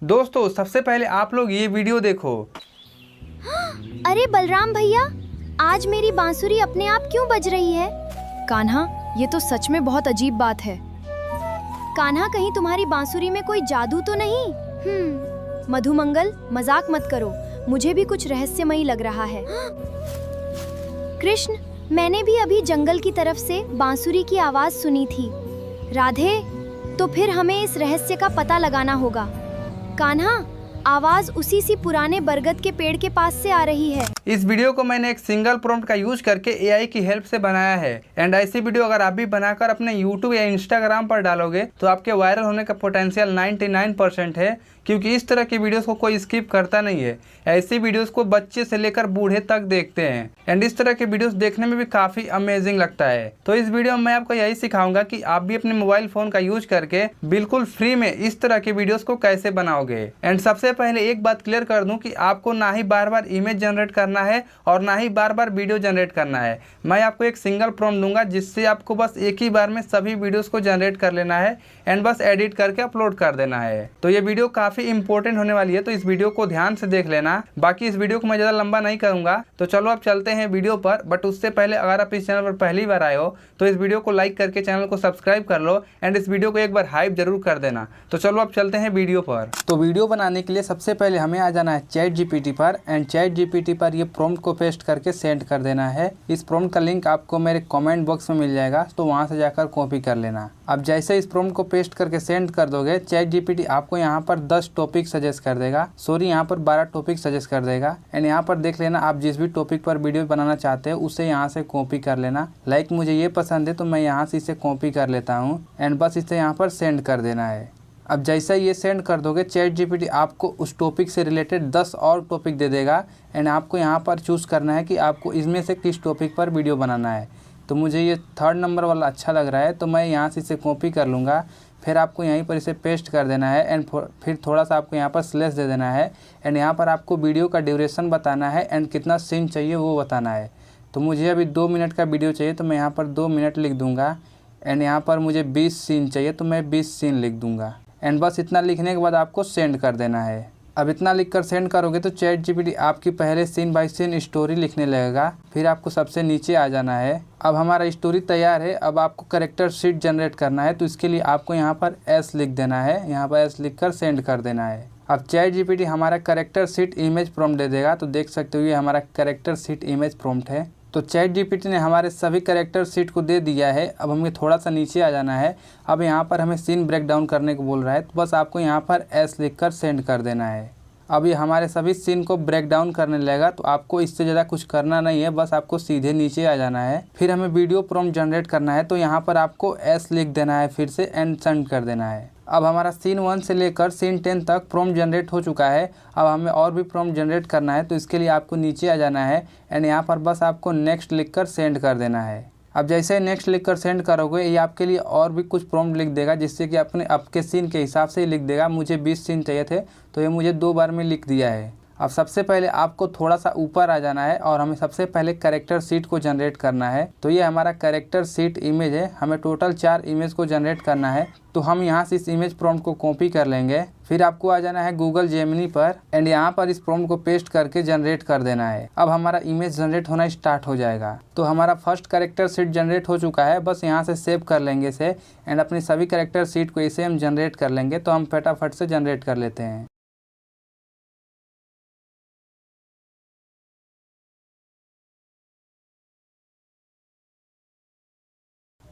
दोस्तों सबसे पहले आप लोग ये वीडियो देखो। अरे बलराम भैया, आज मेरी बांसुरी अपने आप क्यों बज रही है? कान्हा, ये तो सच में बहुत अजीब बात है। कान्हा, कहीं तुम्हारी बांसुरी में कोई जादू तो नहीं? मधुमंगल, मजाक मत करो, मुझे भी कुछ रहस्यमयी लग रहा है। कृष्ण, मैंने भी अभी जंगल की तरफ से बांसुरी की आवाज सुनी थी। राधे, तो फिर हमें इस रहस्य का पता लगाना होगा। कान्हा, आवाज उसी सी पुराने बरगद के पेड़ के पास से आ रही है। इस वीडियो को मैंने एक सिंगल प्रॉम्प्ट का यूज करके एआई की हेल्प से बनाया है। एंड ऐसी वीडियो अगर आप भी बनाकर अपने यूट्यूब या इंस्टाग्राम पर डालोगे तो आपके वायरल होने का पोटेंशियल 99% है, क्योंकि इस तरह की वीडियोस को कोई स्किप करता नहीं है। ऐसी वीडियोस को बच्चे से लेकर बूढ़े तक देखते हैं एंड इस तरह के वीडियोस देखने में भी काफी अमेजिंग लगता है। तो इस वीडियो में मैं आपको यही सिखाऊंगा कि आप भी अपने मोबाइल फोन का यूज करके बिल्कुल फ्री में इस तरह के वीडियोस को कैसे बनाओगे। एंड सबसे पहले एक बात क्लियर कर दूं कि आपको ना ही बार बार इमेज जनरेट करना है और ना ही बार बार वीडियो जनरेट करना है। मैं आपको एक सिंगल प्रॉम्प्ट दूंगा जिससे आपको बस एक ही बार में सभी वीडियोस को जनरेट कर लेना है एंड बस एडिट करके अपलोड कर देना है। तो ये वीडियो काफी इंपॉर्टेंट होने वाली है, तो इस वीडियो को ध्यान से देख लेना। बाकी इस वीडियो को मैं ज्यादा लंबा नहीं करूंगा, तो चलो अब चलते हैं वीडियो पर। बट उससे पहले अगर आप इस चैनल पर पहली बार आए हो तो इस वीडियो को लाइक करके चैनल को सब्सक्राइब कर लो एंड इस वीडियो को एक बार हाइप जरूर कर देना। तो चलो अब चलते हैं वीडियो पर। तो वीडियो बनाने के लिए सबसे पहले हमें आ जाना है ChatGPT पर एंड ChatGPT पर ये प्रॉम्प्ट को पेस्ट करके सेंड कर देना है। इस प्रॉम्प्ट का लिंक आपको मेरे कमेंट बॉक्स में मिल जाएगा, तो वहां से जाकर कॉपी कर लेना। अब जैसे इस प्रॉम्प्ट को पेस्ट करके सेंड कर दोगे, ChatGPT आपको यहाँ पर 10 टॉपिक सजेस्ट कर देगा, यहाँ पर 12 टॉपिक सजेस्ट कर देगा। एंड यहाँ पर देख लेना, आप जिस भी टॉपिक पर वीडियो बनाना चाहते हो उसे यहाँ से कॉपी कर लेना। लाइक मुझे ये पसंद है तो मैं यहाँ से इसे कॉपी कर लेता हूँ एंड बस इसे यहाँ पर सेंड कर देना है। अब जैसे ये सेंड कर दोगे, ChatGPT आपको उस टॉपिक से रिलेटेड 10 और टॉपिक दे देगा एंड आपको यहाँ पर चूज़ करना है कि आपको इसमें से किस टॉपिक पर वीडियो बनाना है। तो मुझे ये 3rd नंबर वाला अच्छा लग रहा है, तो मैं यहाँ से इसे कॉपी कर लूँगा। फिर आपको यहीं पर इसे पेस्ट कर देना है एंड फिर थोड़ा सा आपको यहाँ पर स्लैश दे देना है एंड यहाँ पर आपको वीडियो का ड्यूरेशन बताना है एंड कितना सीन चाहिए वो बताना है। तो मुझे अभी 2 मिनट का वीडियो चाहिए, तो मैं यहाँ पर 2 मिनट लिख दूँगा एंड यहाँ पर मुझे 20 सीन चाहिए, तो मैं 20 सीन लिख दूँगा एंड बस इतना लिखने के बाद आपको सेंड कर देना है। अब इतना लिखकर सेंड करोगे तो ChatGPT आपकी पहले सीन बाय सीन स्टोरी लिखने लगेगा। फिर आपको सबसे नीचे आ जाना है। अब हमारा स्टोरी तैयार है। अब आपको कैरेक्टर शीट जनरेट करना है, तो इसके लिए आपको यहाँ पर S लिख देना है। यहाँ पर S लिखकर सेंड कर देना है। अब ChatGPT हमारा कैरेक्टर शीट इमेज प्रॉम्प्ट दे देगा, तो देख सकते हो ये हमारा कैरेक्टर शीट इमेज प्रॉम्प्ट है। तो ChatGPT ने हमारे सभी कैरेक्टर शीट को दे दिया है। अब हमें थोड़ा सा नीचे आ जाना है। अब यहाँ पर हमें सीन ब्रेक डाउन करने को बोल रहा है, तो बस आपको यहाँ पर S लिखकर सेंड कर देना है। अब ये हमारे सभी सीन को ब्रेक डाउन करने लगेगा, तो आपको इससे ज़्यादा कुछ करना नहीं है, बस आपको सीधे नीचे आ जाना है। फिर हमें वीडियो प्रॉम्प्ट जनरेट करना है, तो यहाँ पर आपको S लिख देना है फिर से एंड सेंड कर देना है। अब हमारा सीन 1 से लेकर सीन 10 तक प्रॉम्प्ट जनरेट हो चुका है। अब हमें और भी प्रॉम्प्ट जनरेट करना है, तो इसके लिए आपको नीचे आ जाना है एंड यहाँ पर बस आपको नेक्स्ट लिखकर सेंड कर देना है। अब जैसे नेक्स्ट लिखकर सेंड करोगे, ये आपके लिए और भी कुछ प्रॉम्प्ट लिख देगा, जिससे कि अपने आपके सीन के हिसाब से ही लिख देगा। मुझे 20 सीन चाहिए थे, तो ये मुझे 2 बार में लिख दिया है। अब सबसे पहले आपको थोड़ा सा ऊपर आ जाना है और हमें सबसे पहले कैरेक्टर शीट को जनरेट करना है। तो ये हमारा कैरेक्टर शीट इमेज है। हमें टोटल 4 इमेज को जनरेट करना है, तो हम यहाँ से इस इमेज प्रॉम्प्ट को कॉपी कर लेंगे। फिर आपको आ जाना है गूगल जेमिनी पर एंड यहाँ पर इस प्रॉम्प्ट को पेस्ट करके जनरेट कर देना है। अब हमारा इमेज जनरेट होना स्टार्ट हो जाएगा। तो हमारा फर्स्ट कैरेक्टर शीट जनरेट हो चुका है। बस यहाँ से सेव कर लेंगे इसे एंड अपनी सभी कैरेक्टर शीट को इसे हम जनरेट कर लेंगे। तो हम फटाफट से जनरेट कर लेते हैं।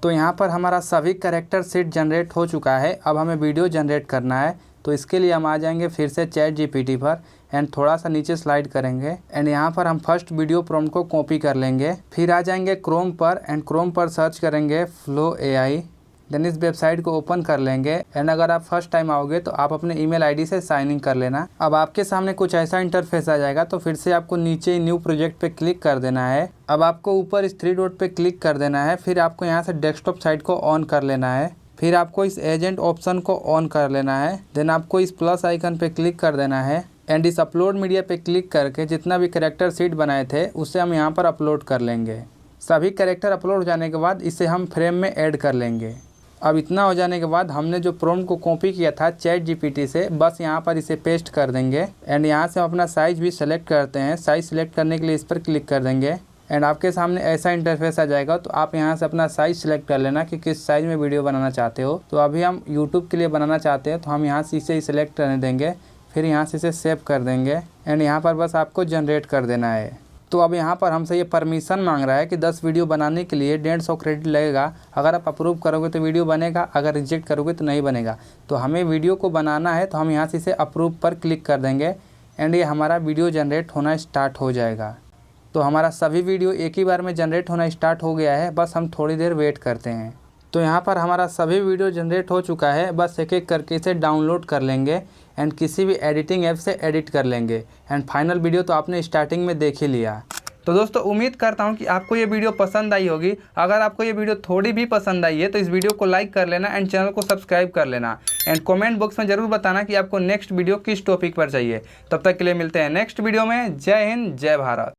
तो यहाँ पर हमारा सभी कैरेक्टर शीट जनरेट हो चुका है। अब हमें वीडियो जनरेट करना है, तो इसके लिए हम आ जाएंगे फिर से ChatGPT पर एंड थोड़ा सा नीचे स्लाइड करेंगे एंड यहाँ पर हम फर्स्ट वीडियो प्रॉम्प्ट को कॉपी कर लेंगे। फिर आ जाएंगे क्रोम पर एंड क्रोम पर सर्च करेंगे फ्लो AI। देन इस वेबसाइट को ओपन कर लेंगे एंड अगर आप फर्स्ट टाइम आओगे तो आप अपने ईमेल आईडी से साइन इन कर लेना। अब आपके सामने कुछ ऐसा इंटरफेस आ जाएगा, तो फिर से आपको नीचे ही न्यू प्रोजेक्ट पे क्लिक कर देना है। अब आपको ऊपर इस 3 डॉट पे क्लिक कर देना है। फिर आपको यहाँ से डेस्कटॉप साइट को ऑन कर लेना है। फिर आपको इस एजेंट ऑप्शन को ऑन कर लेना है। देन आपको इस प्लस आइकन पे क्लिक कर देना है एंड इस अपलोड मीडिया पे क्लिक करके जितना भी कैरेक्टर शीट बनाए थे उसे हम यहाँ पर अपलोड कर लेंगे। सभी कैरेक्टर अपलोड हो जाने के बाद इसे हम फ्रेम में ऐड कर लेंगे। अब इतना हो जाने के बाद हमने जो प्रॉम्प्ट को कॉपी किया था चैट जीपीटी से, बस यहाँ पर इसे पेस्ट कर देंगे एंड यहाँ से हम अपना साइज़ भी सेलेक्ट करते हैं। साइज़ सेलेक्ट करने के लिए इस पर क्लिक कर देंगे एंड आपके सामने ऐसा इंटरफेस आ जाएगा। तो आप यहाँ से अपना साइज़ सेलेक्ट कर लेना कि किस साइज़ में वीडियो बनाना चाहते हो। तो अभी हम यूट्यूब के लिए बनाना चाहते हैं तो हम यहाँ से इसे सेलेक्ट करने देंगे, फिर यहाँ से इसे सेव कर देंगे एंड यहाँ पर बस आपको जनरेट कर देना है। तो अब यहाँ पर हमसे ये परमिशन मांग रहा है कि 10 वीडियो बनाने के लिए 150 क्रेडिट लगेगा। अगर आप अप्रूव करोगे तो वीडियो बनेगा, अगर रिजेक्ट करोगे तो नहीं बनेगा। तो हमें वीडियो को बनाना है तो हम यहाँ से इसे अप्रूव पर क्लिक कर देंगे एंड ये हमारा वीडियो जनरेट होना स्टार्ट हो जाएगा। तो हमारा सभी वीडियो एक ही बार में जनरेट होना स्टार्ट हो गया है, बस हम थोड़ी देर वेट करते हैं। तो यहाँ पर हमारा सभी वीडियो जनरेट हो चुका है, बस एक एक करके इसे डाउनलोड कर लेंगे एंड किसी भी एडिटिंग ऐप से एडिट कर लेंगे एंड फाइनल वीडियो तो आपने स्टार्टिंग में देख ही लिया। तो दोस्तों उम्मीद करता हूँ कि आपको ये वीडियो पसंद आई होगी। अगर आपको ये वीडियो थोड़ी भी पसंद आई है तो इस वीडियो को लाइक कर लेना एंड चैनल को सब्सक्राइब कर लेना एंड कमेंट बॉक्स में ज़रूर बताना कि आपको नेक्स्ट वीडियो किस टॉपिक पर चाहिए। तब तक के लिए मिलते हैं नेक्स्ट वीडियो में। जय हिंद, जय भारत।